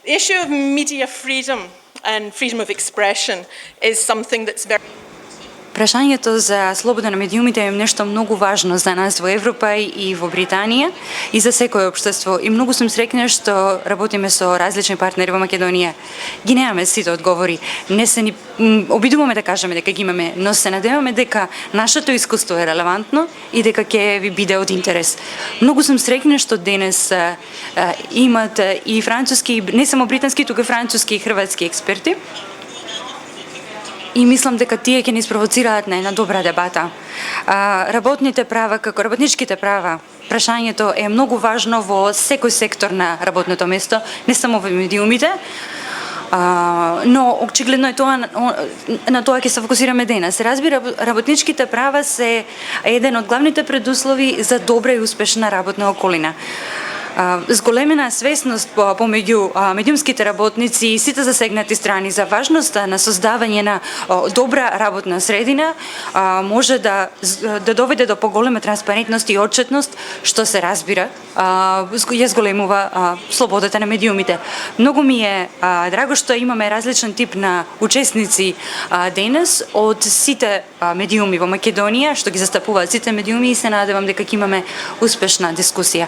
The issue of media freedom and freedom of expression is something that's very. Прашањето за слобода на медиумите е нешто многу важно за нас во Европа и во Британија и за секое општество. И многу сум среќна што работиме со различни партнери во Македонија. Ги немаме сите одговори. Не се ни обидуваме да кажеме дека ги имаме, но се надеваме дека нашето искуство е релевантно и дека ќе ви биде од интерес. Многу сум среќна што денес имат и француски, не само британски, туку и француски и хрватски експерти. И мислам дека тие ќе ни спровоцираат на една добра дебата. Работните права, како работничките права, прашањето е многу важно во секој сектор на работното место, не само во медиумите, но очигледно е тоа на тоа ќе се фокусираме денес. Разбира, работничките права се еден од главните предуслови за добра и успешна работна околина. Зголемена свесност помеѓу медиумските работници и сите засегнати страни за важноста на создавање на добра работна средина може да доведе до поголема транспарентност и отчетност, што се разбира ја зголемува слободата на медиумите. Многу ми е драго што имаме различен тип на учесници денес од сите медиуми во Македонија, што ги застапуваат сите медиуми и се надевам дека ќе имаме успешна дискусија.